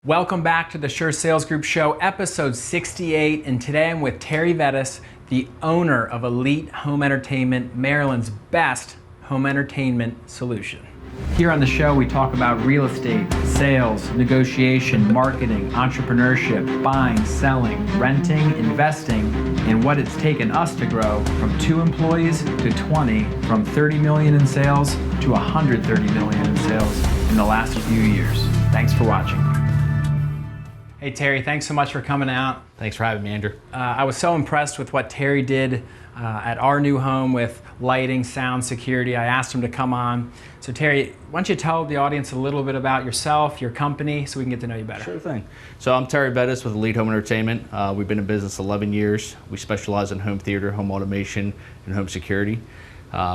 Welcome back to the Sure Sales Group Show, episode 68, and today I'm with Terry Vettis, the owner of Elite Home Entertainment, Maryland's best home entertainment solution. Here on the show, we talk about real estate, sales, negotiation, marketing, entrepreneurship, buying, selling, renting, investing, and what it's taken us to grow from 2 employees to 20, from 30 million in sales to 130 million in sales in the last few years. Thanks for watching. Hey Terry, thanks so much for coming out. Thanks for having me, Andrew. I was so impressed with what Terry did at our new home with lighting, sound, security. I asked him to come on. So Terry, why don't you tell the audience a little bit about yourself, your company, so we can get to know you better. Sure thing. So I'm Terry Vettis with Elite Home Entertainment. We've been in business 11 years. We specialize in home theater, home automation, and home security.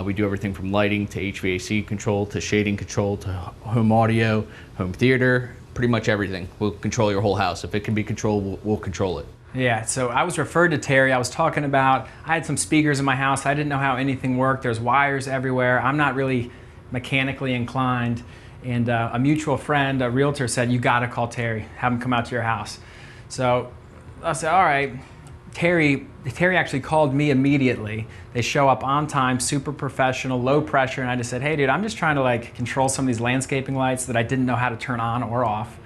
We do everything from lighting to HVAC control to shading control to home audio, home theater, pretty much everything. We'll control your whole house. If it can be controlled, we'll control it. Yeah, so I was referred to Terry. I was talking about, I had some speakers in my house. I didn't know how anything worked. There's wires everywhere. I'm not really mechanically inclined. And a mutual friend, a realtor, said, you gotta call Terry, have him come out to your house. So I said, all right. Terry actually called me immediately. They show up on time, super professional, low pressure, and I just said, hey dude, I'm just trying to control some of these landscaping lights that I didn't know how to turn on or off.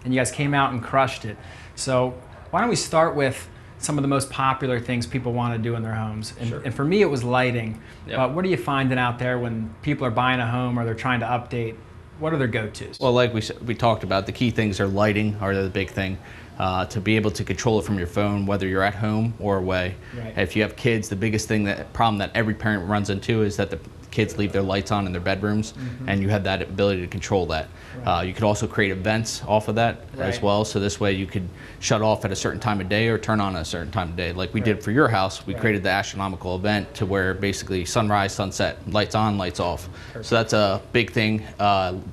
And you guys came out and crushed it. So why don't we start with some of the most popular things people want to do in their homes. And, Sure. and for me, it was lighting. Yep. But what are you finding out there when people are buying a home or they're trying to update? What are their go-tos? Well, like we talked about, the key things are lighting are the big thing. To be able to control it from your phone, whether you're at home or away. Right. If you have kids, the biggest problem that every parent runs into is that the kids leave their lights on in their bedrooms, and you have that ability to control that. Right. You could also create events off of that as Right. well, so this way you could shut off at a certain time of day or turn on at a certain time of day. Like we did for your house, we Right. created the astronomical event to where basically sunrise, sunset, lights on, lights off. Perfect. So that's a big thing.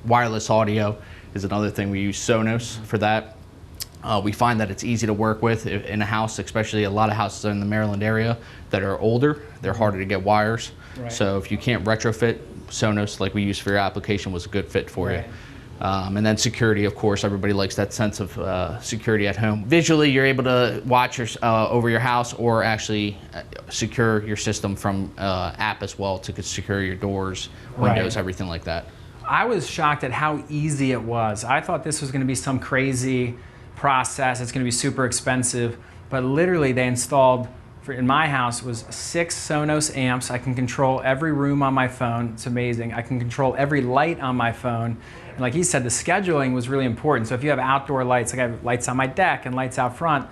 Wireless audio is another thing. We use Sonos for that. We find that it's easy to work with in a house, especially a lot of houses in the Maryland area that are older. They're harder to get wires. Right. So if you can't retrofit, Sonos, like we use for your application, was a good fit for Right. you. And then security, of course, everybody likes that sense of security at home. Visually, you're able to watch over your house or actually secure your system from app as well to secure your doors, windows, Right. everything like that. I was shocked at how easy it was. I thought this was going to be some crazy process. It's going to be super expensive, but literally they installed, in my house, was 6 Sonos amps. I can control every room on my phone. It's amazing. I can control every light on my phone. And like he said, the scheduling was really important. So if you have outdoor lights, like I have lights on my deck and lights out front,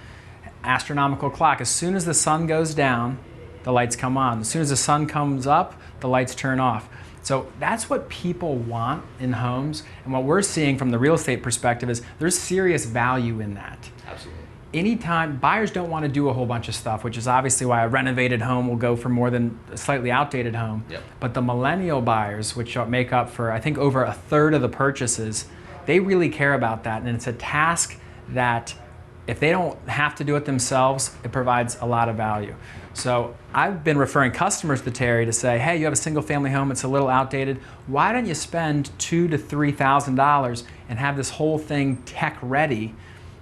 astronomical clock. As soon as the sun goes down, the lights come on. As soon as the sun comes up, the lights turn off. So that's what people want in homes. And what we're seeing from the real estate perspective is there's serious value in that. Absolutely. Anytime, buyers don't want to do a whole bunch of stuff, which is obviously why a renovated home will go for more than a slightly outdated home. Yep. But the millennial buyers, which make up for, I think, over a third of the purchases, they really care about that. And it's a task that if they don't have to do it themselves, it provides a lot of value. So I've been referring customers to Terry to say, hey, you have a single family home, it's a little outdated. Why don't you spend $2,000 to $3,000 and have this whole thing tech ready?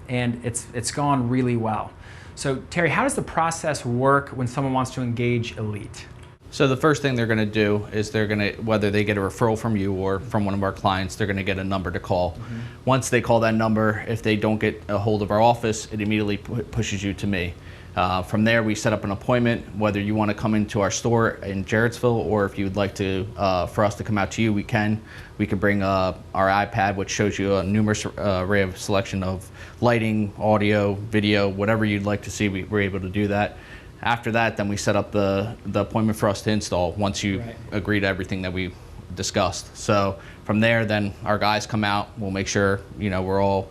And it's gone really well. So Terry, how does the process work when someone wants to engage Elite? So the first thing they're going to do is whether they get a referral from you or from one of our clients, they're going to get a number to call. Mm-hmm. Once they call that number, if they don't get a hold of our office, it immediately pushes you to me. From there, we set up an appointment, whether you want to come into our store in Jarrettsville or if you would like to, for us to come out to you, we can. We can bring our iPad, which shows you a numerous array of selection of lighting, audio, video, whatever you'd like to see, we're able to do that. After that, then we set up the appointment for us to install once you agree to everything that we discussed. So from there, then our guys come out, we'll make sure, we're all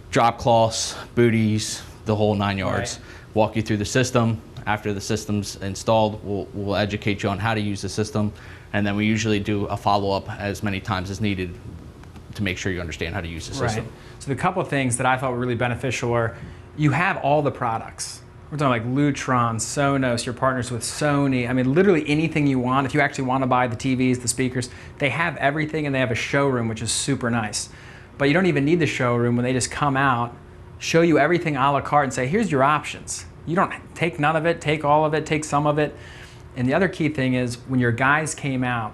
drop cloths, booties, the whole 9 yards. Right. Walk you through the system. After the system's installed, we'll educate you on how to use the system, and then we usually do a follow-up as many times as needed to make sure you understand how to use the system. Right. So the couple of things that I thought were really beneficial were you have all the products. We're talking like Lutron, Sonos, your partners with Sony. I mean, literally anything you want. If you actually want to buy the TVs, the speakers, they have everything and they have a showroom, which is super nice. But you don't even need the showroom when they just come out, show you everything a la carte and say, here's your options. You don't take none of it, take all of it, take some of it. And the other key thing is when your guys came out,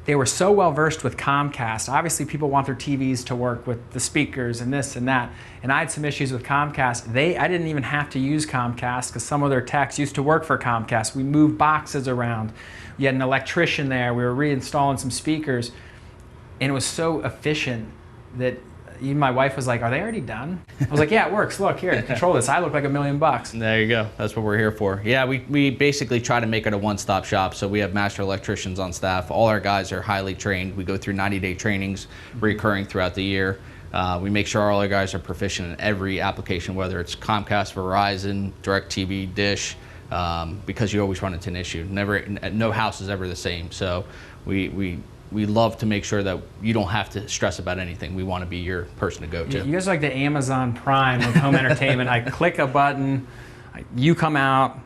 they were so well versed with Comcast. Obviously people want their TVs to work with the speakers and this and that. And I had some issues with Comcast. I didn't even have to use Comcast because some of their techs used to work for Comcast. We moved boxes around. We had an electrician there. We were reinstalling some speakers. And it was so efficient that even my wife was like, are they already done? I was like, yeah, it works. Look, here, control this. I look like $1 million. There you go. That's what we're here for. Yeah, we basically try to make it a one-stop shop. So we have master electricians on staff. All our guys are highly trained. We go through 90-day trainings recurring throughout the year. We make sure all our guys are proficient in every application, whether it's Comcast, Verizon, DirecTV, Dish, because you always run into an issue. No house is ever the same. So we love to make sure that you don't have to stress about anything. We want to be your person to go to. You guys are like the Amazon Prime of home entertainment. I click a button, you come out,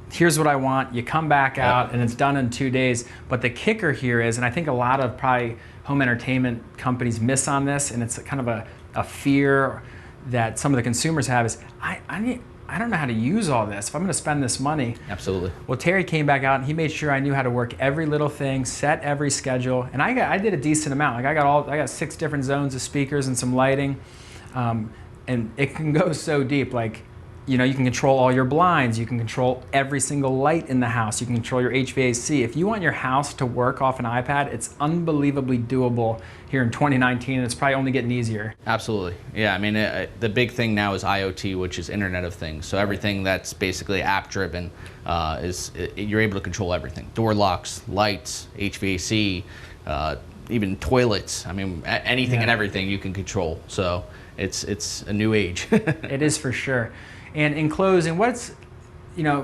here's what I want, you come back out, and it's done in 2 days. But the kicker here is, and I think a lot of probably home entertainment companies miss on this, and it's kind of a fear that some of the consumers have is, I don't know how to use all this if I'm going to spend this money. Absolutely. Well, Terry came back out and he made sure I knew how to work every little thing, set every schedule, and I did a decent amount. Like I got 6 different zones of speakers and some lighting, and it can go so deep. Like, you know, you can control all your blinds, you can control every single light in the house, you can control your HVAC. If you want your house to work off an iPad, it's unbelievably doable here in 2019, and it's probably only getting easier. Absolutely. Yeah, I mean, the big thing now is IoT, which is Internet of Things. So everything that's basically app-driven you're able to control everything. Door locks, lights, HVAC, even toilets. I mean, anything and everything you can control. So it's a new age. It is for sure. And in closing,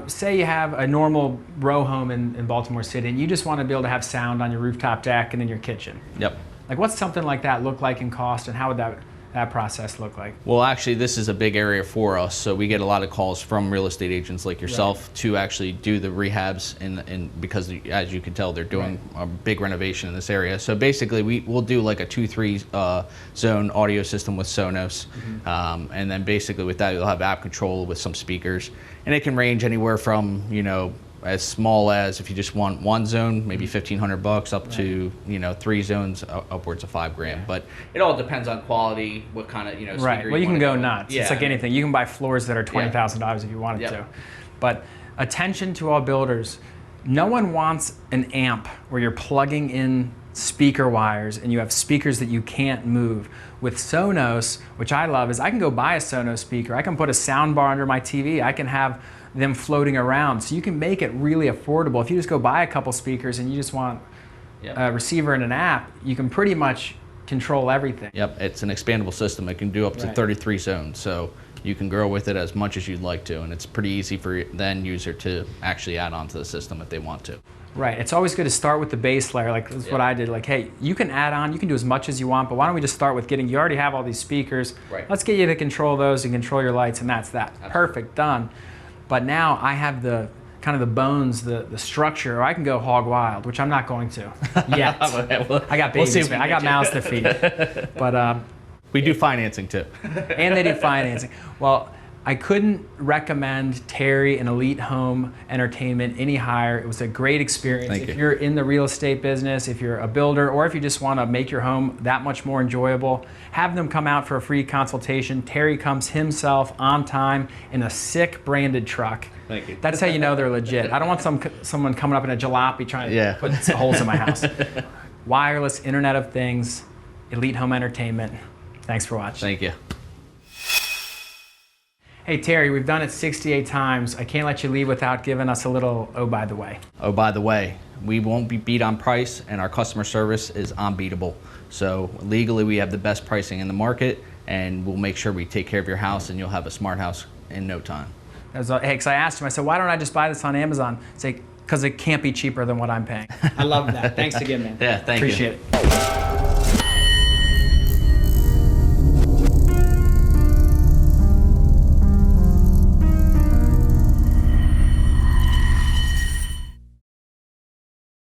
say you have a normal row home in Baltimore City and you just want to be able to have sound on your rooftop deck and in your kitchen. Yep. Like what's something like that look like in cost, and how would that process look like? Well, actually, this is a big area for us. So we get a lot of calls from real estate agents like yourself to actually do the rehabs, because as you can tell, they're doing a big renovation in this area. So basically, we'll do like a 2-3 zone audio system with Sonos, and then basically with that, you'll have app control with some speakers, and it can range anywhere from as small as, if you just want one zone, maybe $1,500 up to 3 zones upwards of $5,000. But it all depends on quality, what kind of speaker. Right. Well, you can go nuts. Yeah. It's like anything. You can buy floors that are $20,000 if you wanted to. But attention to all builders. No one wants an amp where you're plugging in speaker wires and you have speakers that you can't move. With Sonos, which I love, is I can go buy a Sonos speaker. I can put a sound bar under my TV. I can have them floating around. So you can make it really affordable. If you just go buy a couple speakers and you just want a receiver and an app, you can pretty much control everything. Yep, it's an expandable system. It can do up to 33 zones. So you can grow with it as much as you'd like to. And it's pretty easy for the end user to actually add on to the system if they want to. Right. It's always good to start with the base layer. Like that's what I did. Like, hey, you can add on, you can do as much as you want, but why don't we just start with you already have all these speakers. Right. Let's get you to control those and control your lights, and that's that. Absolutely. Perfect, done. But now I have the kind of the bones, the structure, or I can go hog wild, which I'm not going to yet. I got babies, man. I got mouths to feed. But we do financing too. And they do financing. Well, I couldn't recommend Terry and Elite Home Entertainment any higher. It was a great experience. If you're in the real estate business, if you're a builder, or if you just want to make your home that much more enjoyable, have them come out for a free consultation. Terry comes himself on time in a sick branded truck. Thank you. That's how you know they're legit. I don't want someone coming up in a jalopy trying to put holes in my house. Wireless Internet of Things, Elite Home Entertainment. Thanks for watching. Thank you. Hey Terry, we've done it 68 times. I can't let you leave without giving us a little oh by the way. Oh, by the way, we won't be beat on price, and our customer service is unbeatable. So legally we have the best pricing in the market, and we'll make sure we take care of your house and you'll have a smart house in no time. Hey, because I asked him, I said, why don't I just buy this on Amazon? Say, because it can't be cheaper than what I'm paying. I love that. Thanks again, man. Yeah, thank you. Appreciate it.